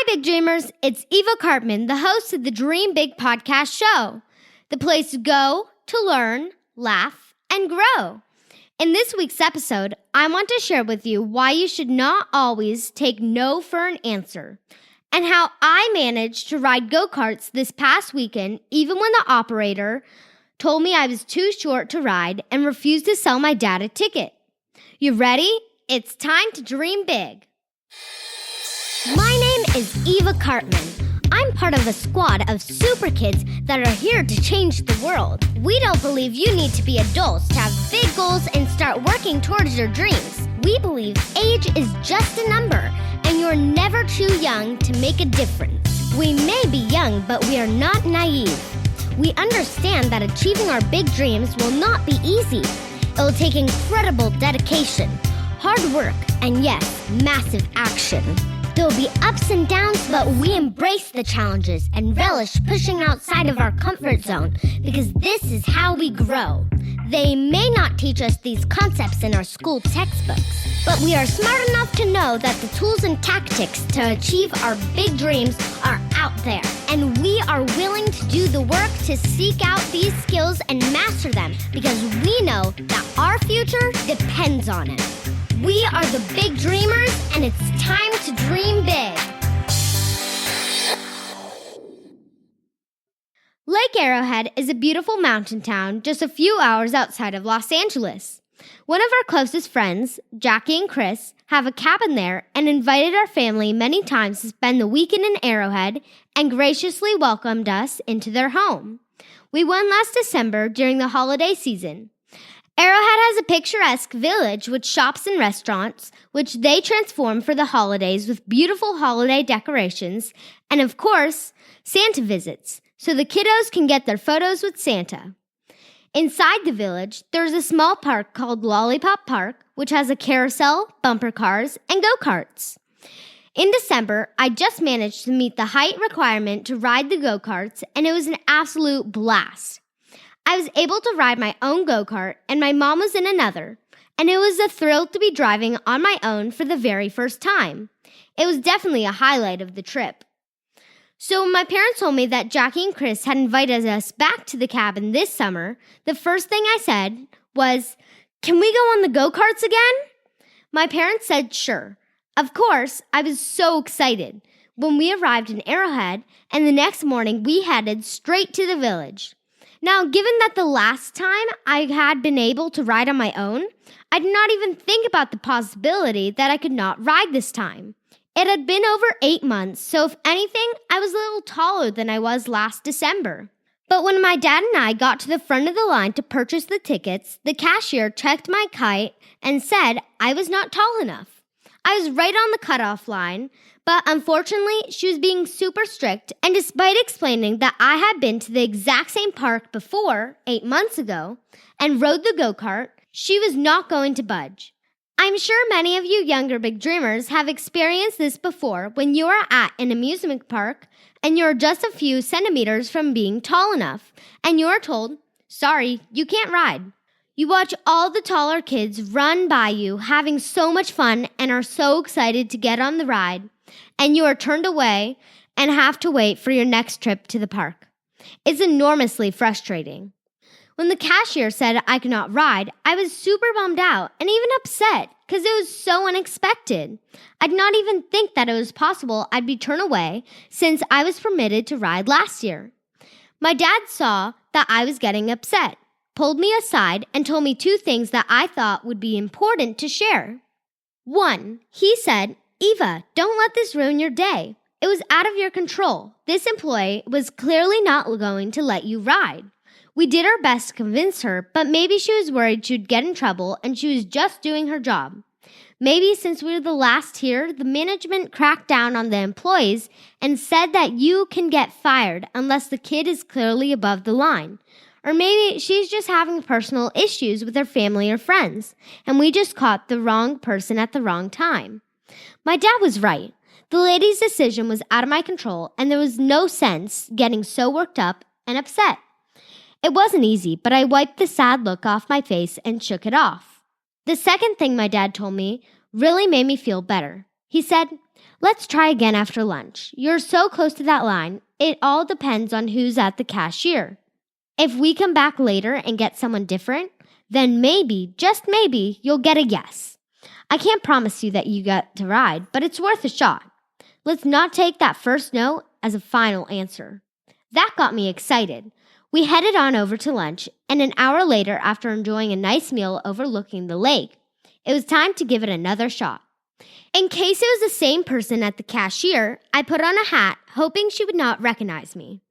Big Dreamers, it's Eva Cartman, the host of the Dream Big podcast show, the place to go to learn, laugh, and grow. In this week's episode, I want to share with you why you should not always take no for an answer, and how I managed to ride go-karts this past weekend even when the operator told me I was too short to ride and refused to sell my dad a ticket. You ready? It's time to dream big. My name is Eva Cartman. I'm part of a squad of super kids that are here to change the world. We don't believe you need to be adults to have big goals and start working towards your dreams. We believe age is just a number, and you're never too young to make a difference. We may be young, but we are not naive. We understand that achieving our big dreams will not be easy. It will take incredible dedication, hard work, and yes, massive action. There will be ups and downs, but we embrace the challenges and relish pushing outside of our comfort zone because this is how we grow. They may not teach us these concepts in our school textbooks, but we are smart enough to know that the tools and tactics to achieve our big dreams are out there, and we are willing to do the work to seek out these skills and master them because we know that our future depends on it. We are the Big Dreamers, and it's time to dream big. Lake Arrowhead is a beautiful mountain town just a few hours outside of Los Angeles. One of our closest friends, Jackie and Chirs, have a cabin there and invited our family many times to spend the weekend in Arrowhead and graciously welcomed us into their home. We went last December during the holiday season. Arrowhead has a picturesque village with shops and restaurants, which they transform for the holidays with beautiful holiday decorations, and of course, Santa visits, so the kiddos can get their photos with Santa. Inside the village, there's a small park called Lollipop Park, which has a carousel, bumper cars, and go-karts. In December, I just managed to meet the height requirement to ride the go-karts, and it was an absolute blast. I was able to ride my own go-kart, and my mom was in another, and it was a thrill to be driving on my own for the very first time. It was definitely a highlight of the trip. So when my parents told me that Jackie and Chirs had invited us back to the cabin this summer, the first thing I said was, "Can we go on the go-karts again?" My parents said sure. Of course, I was so excited when we arrived in Arrowhead, and the next morning we headed straight to the village. Now, given that the last time I had been able to ride on my own, I did not even think about the possibility that I could not ride this time. It had been over 8 months, so if anything, I was a little taller than I was last December. But when my dad and I got to the front of the line to purchase the tickets, the cashier checked my height and said I was not tall enough. I was right on the cutoff line, but unfortunately, she was being super strict, and despite explaining that I had been to the exact same park before, 8 months ago, and rode the go-kart, she was not going to budge. I'm sure many of you younger big dreamers have experienced this before when you are at an amusement park and you're just a few centimeters from being tall enough, and you are told, "Sorry, you can't ride." You watch all the taller kids run by you having so much fun and are so excited to get on the ride, and you are turned away and have to wait for your next trip to the park. It's enormously frustrating. When the cashier said I could not ride, I was super bummed out and even upset because it was so unexpected. I did not even think that it was possible I'd be turned away since I was permitted to ride last year. My dad saw that I was getting upset, pulled me aside, and told me 2 things that I thought would be important to share. 1, he said, "Eva, don't let this ruin your day. It was out of your control. This employee was clearly not going to let you ride. We did our best to convince her, but maybe she was worried she'd get in trouble and she was just doing her job. Maybe since we were the last here, the management cracked down on the employees and said that you can get fired unless the kid is clearly above the line. Or maybe she's just having personal issues with her family or friends, and we just caught the wrong person at the wrong time." My dad was right. The lady's decision was out of my control, and there was no sense getting so worked up and upset. It wasn't easy, but I wiped the sad look off my face and shook it off. The second thing my dad told me really made me feel better. He said, Let's try again after lunch. You're so close to that line, it all depends on who's at the cashier. If we come back later and get someone different, then maybe, just maybe, you'll get a yes. I can't promise you that you get to ride, but it's worth a shot. Let's not take that first no as a final answer. That got me excited. We headed on over to lunch, and an hour later, after enjoying a nice meal overlooking the lake, it was time to give it another shot. In case it was the same person at the cashier, I put on a hat, hoping she would not recognize me.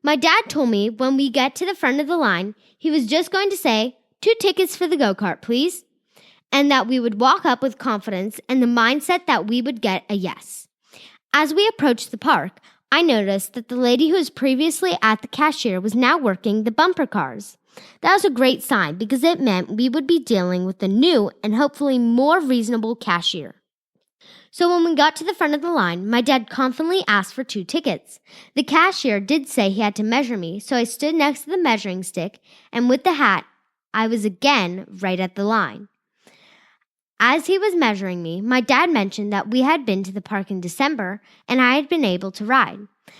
My dad told me when we get to the front of the line, he was just going to say, 2 tickets for the go-kart, please, and that we would walk up with confidence and the mindset that we would get a yes. As we approached the park, I noticed that the lady who was previously at the cashier was now working the bumper cars. That was a great sign because it meant we would be dealing with a new and hopefully more reasonable cashier. So when we got to the front of the line, my dad confidently asked for 2 tickets. The cashier did say he had to measure me, so I stood next to the measuring stick, and with the hat, I was again right at the line. As he was measuring me, my dad mentioned that we had been to the park in December and I had been able to ride.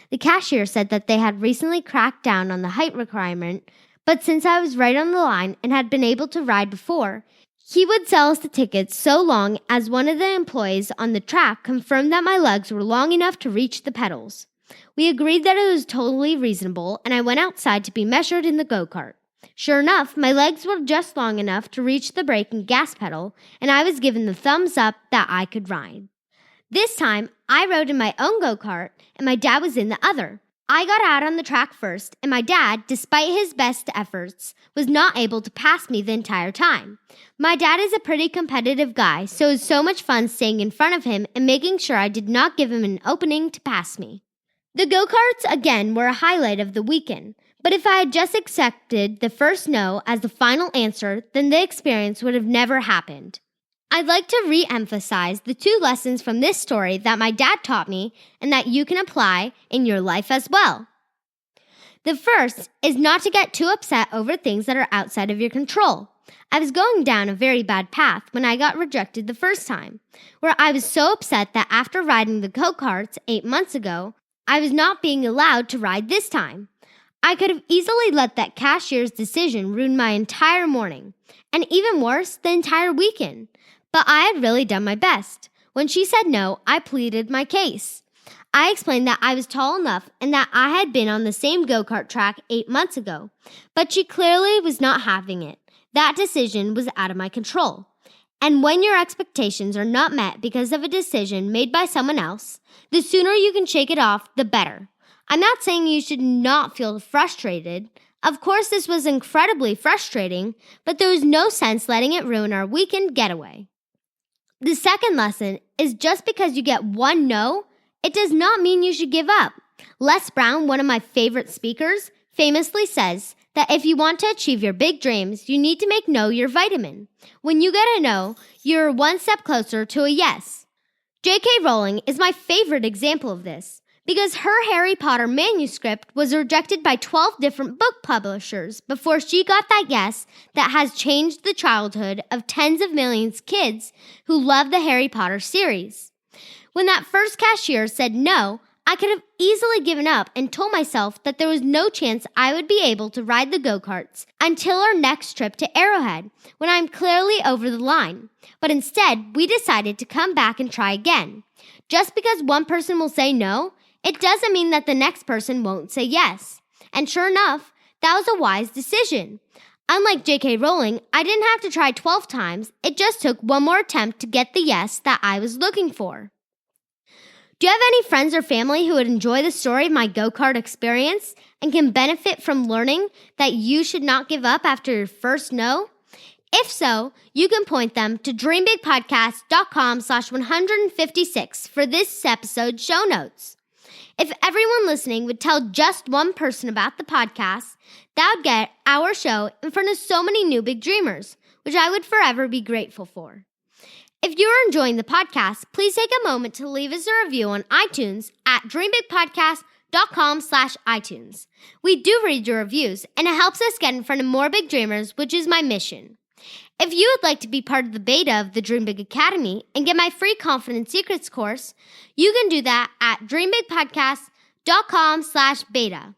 The cashier said that they had recently cracked down on the height requirement, but since I was right on the line and had been able to ride before, he would sell us the tickets so long as one of the employees on the track confirmed that my legs were long enough to reach the pedals. We agreed that it was totally reasonable, and I went outside to be measured in the go-kart. Sure enough, my legs were just long enough to reach the brake and gas pedal, and I was given the thumbs up that I could ride. This time, I rode in my own go-kart, and my dad was in the other. I got out on the track first, and my dad, despite his best efforts, was not able to pass me the entire time. My dad is a pretty competitive guy, so it was so much fun staying in front of him and making sure I did not give him an opening to pass me. The go-karts, again, were a highlight of the weekend. But if I had just accepted the first no as the final answer, then the experience would have never happened. I'd like to re-emphasize the 2 lessons from this story that my dad taught me and that you can apply in your life as well. The first is not to get too upset over things that are outside of your control. I was going down a very bad path when I got rejected the first time, where I was so upset that after riding the go-karts 8 months ago, I was not being allowed to ride this time. I could have easily let that cashier's decision ruin my entire morning, and even worse, the entire weekend. But I had really done my best. When she said no, I pleaded my case. I explained that I was tall enough and that I had been on the same go-kart track 8 months ago, but she clearly was not having it. That decision was out of my control. And when your expectations are not met because of a decision made by someone else, the sooner you can shake it off, the better. I'm not saying you should not feel frustrated. Of course, this was incredibly frustrating, but there was no sense letting it ruin our weekend getaway. The second lesson is just because you get one no, it does not mean you should give up. Les Brown, one of my favorite speakers, famously says that if you want to achieve your big dreams, you need to make no your vitamin. When you get a no, you're one step closer to a yes. J.K. Rowling is my favorite example of this, because her Harry Potter manuscript was rejected by 12 different book publishers before she got that yes that has changed the childhood of tens of millions of kids who love the Harry Potter series. When that first cashier said no, I could have easily given up and told myself that there was no chance I would be able to ride the go-karts until our next trip to Arrowhead, when I'm clearly over the line. But instead, we decided to come back and try again. Just because one person will say no, it doesn't mean that the next person won't say yes. And sure enough, that was a wise decision. Unlike J.K. Rowling, I didn't have to try 12 times. It just took one more attempt to get the yes that I was looking for. Do you have any friends or family who would enjoy the story of my go-kart experience and can benefit from learning that you should not give up after your first no? If so, you can point them to dreambigpodcast.com/156 for this episode's show notes. If everyone listening would tell just one person about the podcast, that would get our show in front of so many new big dreamers, which I would forever be grateful for. If you are enjoying the podcast, please take a moment to leave us a review on iTunes at dreambigpodcast.com/iTunes. We do read your reviews, and it helps us get in front of more big dreamers, which is my mission. If you would like to be part of the beta of the Dream Big Academy and get my free Confidence Secrets course, you can do that at dreambigpodcast.com/beta.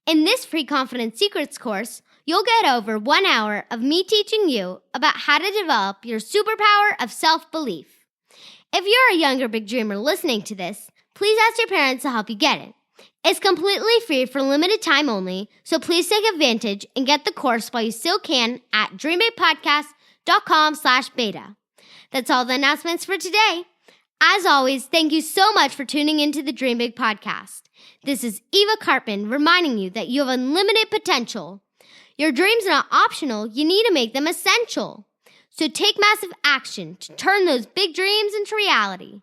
In this free Confidence Secrets course, you'll get over 1 hour of me teaching you about how to develop your superpower of self-belief. If you're a younger big dreamer listening to this, please ask your parents to help you get it. It's completely free for limited time only, so please take advantage and get the course while you still can at dreambigpodcast.com/beta. That's all the announcements for today. As always, thank you so much for tuning into the Dream Big Podcast. This is Eva Carpin reminding you that you have unlimited potential. Your dreams are not optional, you need to make them essential. So take massive action to turn those big dreams into reality.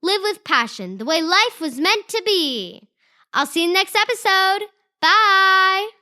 Live with passion the way life was meant to be. I'll see you next episode. Bye!